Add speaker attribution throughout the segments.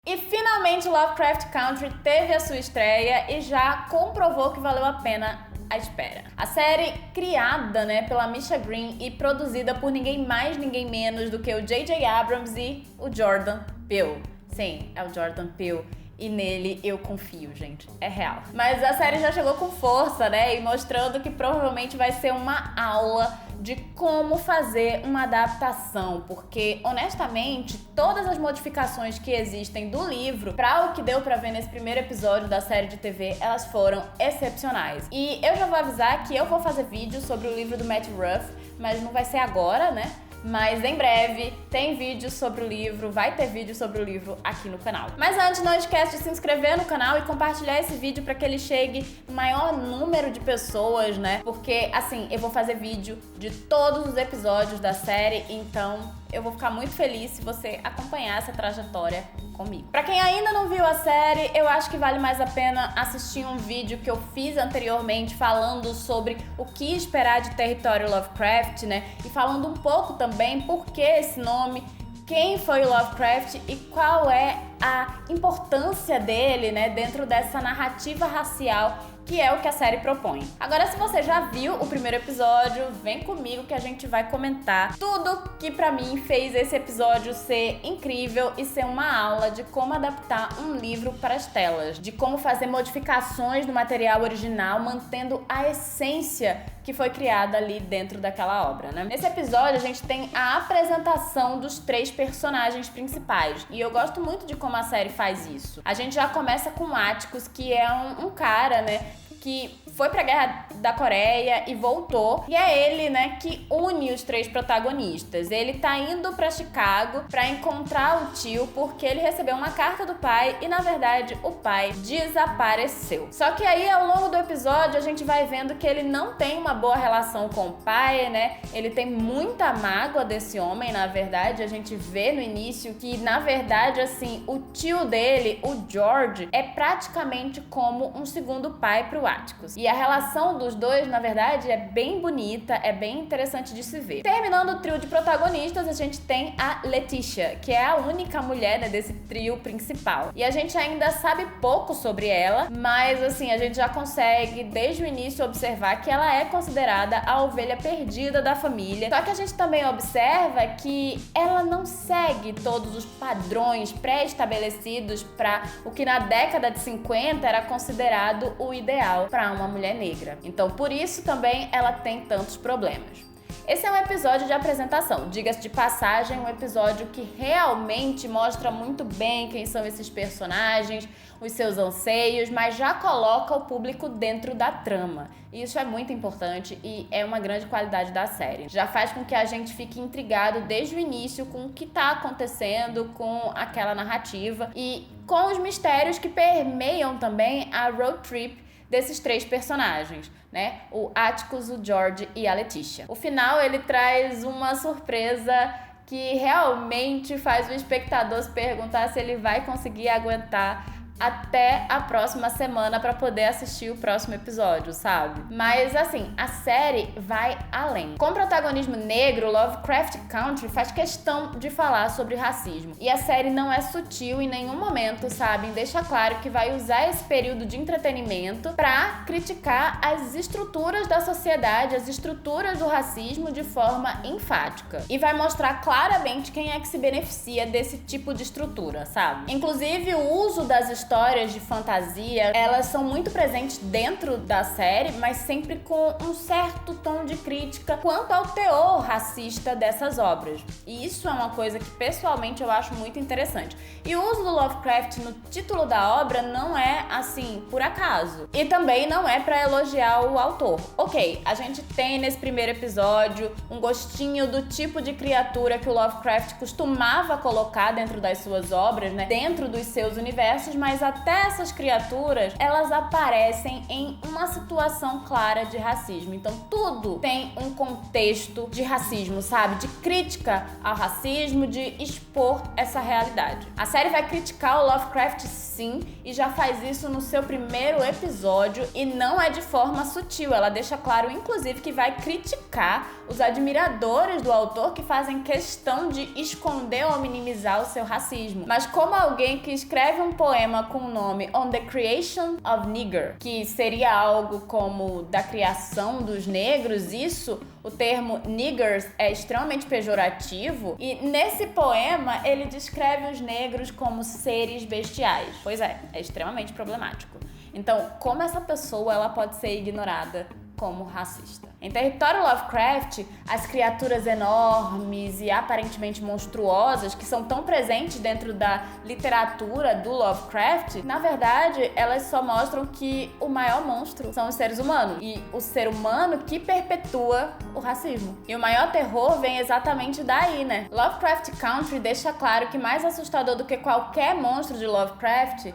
Speaker 1: E finalmente Lovecraft Country teve a sua estreia e já comprovou que valeu a pena a espera. A série, criada pela Misha Green e produzida por ninguém mais, ninguém menos do que o J.J. Abrams e o Jordan Peele. Sim, é o Jordan Peele. E nele eu confio, gente. É real. Mas a série já chegou com força, e mostrando que provavelmente vai ser uma aula de como fazer uma adaptação, porque, honestamente, todas as modificações que existem do livro para o que deu pra ver nesse primeiro episódio da série de TV, elas foram excepcionais. E eu já vou avisar que eu vou fazer vídeo sobre o livro do Matt Ruff, mas não vai ser agora, Mas em breve tem vídeo sobre o livro, vai ter vídeo sobre o livro aqui no canal. Mas antes, não esquece de se inscrever no canal e compartilhar esse vídeo para que ele chegue no maior número de pessoas, Porque, assim, eu vou fazer vídeo de todos os episódios da série, então eu vou ficar muito feliz se você acompanhar essa trajetória comigo. Pra quem ainda não viu a série, eu acho que vale mais a pena assistir um vídeo que eu fiz anteriormente falando sobre o que esperar de Território Lovecraft, E falando um pouco também por que esse nome, quem foi o Lovecraft e qual é a importância dele, dentro dessa narrativa racial que é o que a série propõe. Agora, se você já viu o primeiro episódio, vem comigo que a gente vai comentar tudo que pra mim fez esse episódio ser incrível e ser uma aula de como adaptar um livro para as telas, de como fazer modificações no material original, mantendo a essência que foi criada ali dentro daquela obra, Nesse episódio, a gente tem a apresentação dos 3 personagens principais, e eu gosto muito de como a série faz isso. A gente já começa com Atticus, que é um cara, que foi pra Guerra da Coreia e voltou. E é ele, que une os 3 protagonistas. Ele tá indo pra Chicago pra encontrar o tio porque ele recebeu uma carta do pai e, na verdade, o pai desapareceu. Só que aí, ao longo do episódio, a gente vai vendo que ele não tem uma boa relação com o pai, Ele tem muita mágoa desse homem, na verdade. A gente vê no início que, na verdade, assim, o tio dele, o George, é praticamente como um segundo pai pro Atticus. E a relação dos dois, na verdade, é bem bonita, é bem interessante de se ver. Terminando o trio de protagonistas, a gente tem a Letitia, que é a única mulher, desse trio principal. E a gente ainda sabe pouco sobre ela, mas assim, a gente já consegue, desde o início, observar que ela é considerada a ovelha perdida da família. Só que a gente também observa que ela não segue todos os padrões pré-estabelecidos para o que na década de 50 era considerado o ideal para uma mulher negra. Então, por isso também ela tem tantos problemas. Esse é um episódio de apresentação, diga-se de passagem, um episódio que realmente mostra muito bem quem são esses personagens, os seus anseios, mas já coloca o público dentro da trama. E isso é muito importante e é uma grande qualidade da série. Já faz com que a gente fique intrigado desde o início com o que está acontecendo, com aquela narrativa e com os mistérios que permeiam também a road trip desses 3 personagens, O Atticus, o George e a Letitia. O final, ele traz uma surpresa que realmente faz o espectador se perguntar se ele vai conseguir aguentar até a próxima semana para poder assistir o próximo episódio, sabe? Mas assim, a série vai além. Com protagonismo negro, Lovecraft Country faz questão de falar sobre racismo. E a série não é sutil em nenhum momento, sabe? Deixa claro que vai usar esse período de entretenimento para criticar as estruturas da sociedade, as estruturas do racismo de forma enfática. E vai mostrar claramente quem é que se beneficia desse tipo de estrutura, sabe? Inclusive, o uso das histórias de fantasia, elas são muito presentes dentro da série, mas sempre com um certo tom de crítica quanto ao teor racista dessas obras. E isso é uma coisa que, pessoalmente, eu acho muito interessante. E o uso do Lovecraft no título da obra não é, assim, por acaso. E também não é pra elogiar o autor. Ok, a gente tem nesse primeiro episódio um gostinho do tipo de criatura que o Lovecraft costumava colocar dentro das suas obras, dentro dos seus universos, mas mas até essas criaturas, elas aparecem em uma situação clara de racismo. Então tudo tem um contexto de racismo, sabe? De crítica ao racismo, de expor essa realidade. A série vai criticar o Lovecraft sim, e já faz isso no seu primeiro episódio, e não é de forma sutil. Ela deixa claro, inclusive, que vai criticar os admiradores do autor que fazem questão de esconder ou minimizar o seu racismo. Mas como alguém que escreve um poema com o nome On the Creation of Nigger, que seria algo como da criação dos negros, o termo niggers é extremamente pejorativo, e nesse poema ele descreve os negros como seres bestiais. Pois é extremamente problemático. Então, como essa pessoa ela pode ser ignorada como racista? Em Território Lovecraft, as criaturas enormes e aparentemente monstruosas que são tão presentes dentro da literatura do Lovecraft, na verdade, elas só mostram que o maior monstro são os seres humanos, e o ser humano que perpetua o racismo. E o maior terror vem exatamente daí, né? Lovecraft Country deixa claro que mais assustador do que qualquer monstro de Lovecraft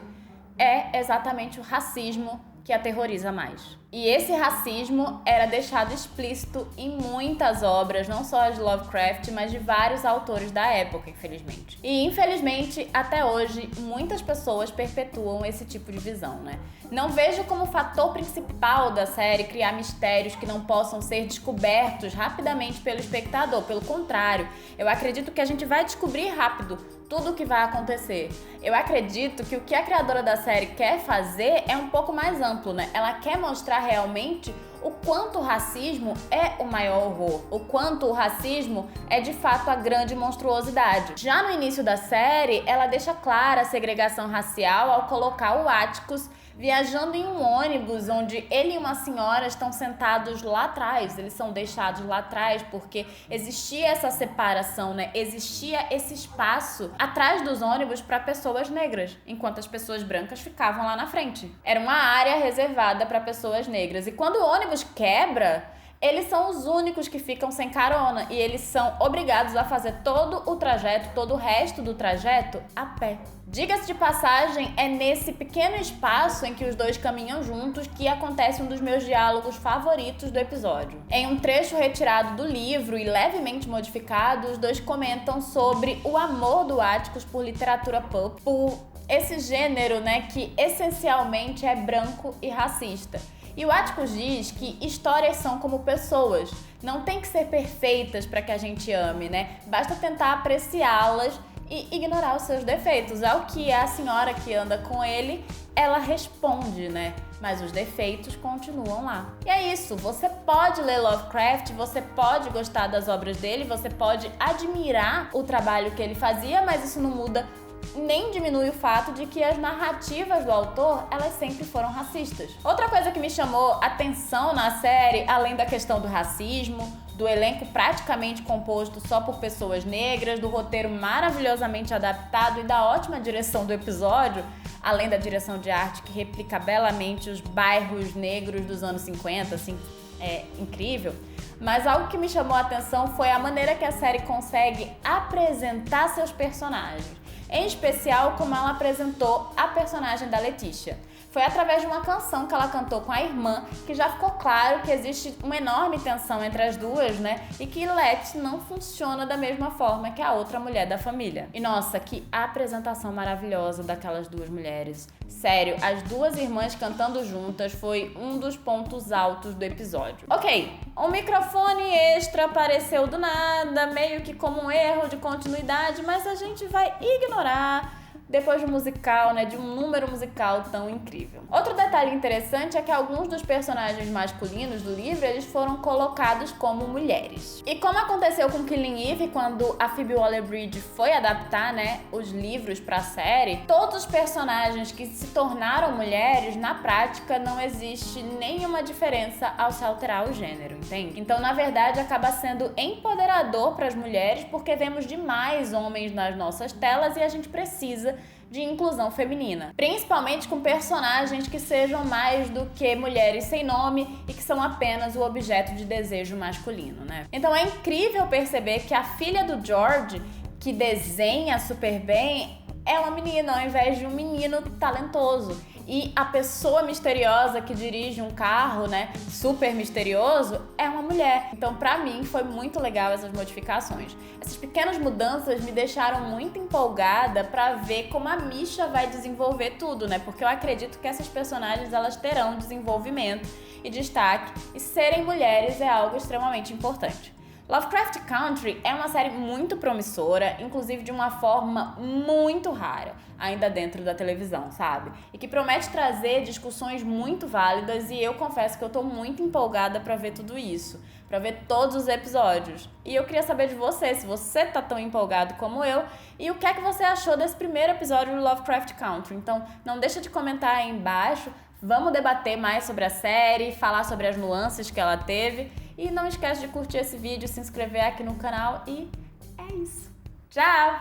Speaker 1: é exatamente o racismo que aterroriza mais. E esse racismo era deixado explícito em muitas obras, não só de Lovecraft, mas de vários autores da época, infelizmente. E, infelizmente, até hoje, muitas pessoas perpetuam esse tipo de visão, né? Não vejo como fator principal da série criar mistérios que não possam ser descobertos rapidamente pelo espectador. Pelo contrário, eu acredito que a gente vai descobrir rápido tudo o que vai acontecer. Eu acredito que o que a criadora da série quer fazer é um pouco mais amplo, né? Ela quer mostrar realmente o quanto o racismo é o maior horror, o quanto o racismo é de fato a grande monstruosidade. Já no início da série, ela deixa clara a segregação racial ao colocar o Atticus viajando em um ônibus onde ele e uma senhora estão sentados lá atrás. Eles são deixados lá atrás porque existia essa separação, né? Existia esse espaço atrás dos ônibus para pessoas negras, enquanto as pessoas brancas ficavam lá na frente. Era uma área reservada para pessoas negras. E quando o ônibus quebra, eles são os únicos que ficam sem carona, e eles são obrigados a fazer todo o trajeto, todo o resto do trajeto a pé. Diga-se de passagem, é nesse pequeno espaço em que os dois caminham juntos que acontece um dos meus diálogos favoritos do episódio. Em um trecho retirado do livro e levemente modificado, os dois comentam sobre o amor do Atticus por literatura pulp, por esse gênero, né, que essencialmente é branco e racista. E o Atticus diz que histórias são como pessoas, não tem que ser perfeitas para que a gente ame, né? Basta tentar apreciá-las e ignorar os seus defeitos. Ao que a senhora que anda com ele, ela responde, né? Mas os defeitos continuam lá. E é isso, você pode ler Lovecraft, você pode gostar das obras dele, você pode admirar o trabalho que ele fazia, mas isso não muda nem diminui o fato de que as narrativas do autor, elas sempre foram racistas. Outra coisa que me chamou atenção na série, além da questão do racismo, do elenco praticamente composto só por pessoas negras, do roteiro maravilhosamente adaptado e da ótima direção do episódio, além da direção de arte que replica belamente os bairros negros dos anos 50, assim, é incrível. Mas algo que me chamou a atenção foi a maneira que a série consegue apresentar seus personagens. Em especial, como ela apresentou a personagem da Letitia. Foi através de uma canção que ela cantou com a irmã que já ficou claro que existe uma enorme tensão entre as duas, né? E que Let não funciona da mesma forma que a outra mulher da família. E nossa, que apresentação maravilhosa daquelas duas mulheres. Sério, as duas irmãs cantando juntas foi um dos pontos altos do episódio. Ok, um microfone extra apareceu do nada, meio que como um erro de continuidade, mas a gente vai ignorar depois de um musical, né, de um número musical tão incrível. Outro detalhe interessante é que alguns dos personagens masculinos do livro, eles foram colocados como mulheres. E como aconteceu com Killing Eve, quando a Phoebe Waller-Bridge foi adaptar, né, os livros pra série, todos os personagens que se tornaram mulheres, na prática, não existe nenhuma diferença ao se alterar o gênero, entende? Então, na verdade, acaba sendo empoderador para as mulheres, porque vemos demais homens nas nossas telas e a gente precisa de inclusão feminina, principalmente com personagens que sejam mais do que mulheres sem nome e que são apenas o objeto de desejo masculino, né? Então é incrível perceber que a filha do George, que desenha super bem, é uma menina ao invés de um menino talentoso. E a pessoa misteriosa que dirige um carro, né, super misterioso, é uma mulher. Então, pra mim, foi muito legal essas modificações. Essas pequenas mudanças me deixaram muito empolgada pra ver como a Misha vai desenvolver tudo, né? Porque eu acredito que essas personagens, elas terão desenvolvimento e destaque, e serem mulheres é algo extremamente importante. Lovecraft Country é uma série muito promissora, inclusive de uma forma muito rara, ainda dentro da televisão, sabe? E que promete trazer discussões muito válidas, e eu confesso que eu tô muito empolgada pra ver tudo isso, pra ver todos os episódios. E eu queria saber de você, se você tá tão empolgado como eu, e o que é que você achou desse primeiro episódio do Lovecraft Country. Então, não deixa de comentar aí embaixo, vamos debater mais sobre a série, falar sobre as nuances que ela teve. E não esquece de curtir esse vídeo, se inscrever aqui no canal e é isso. Tchau!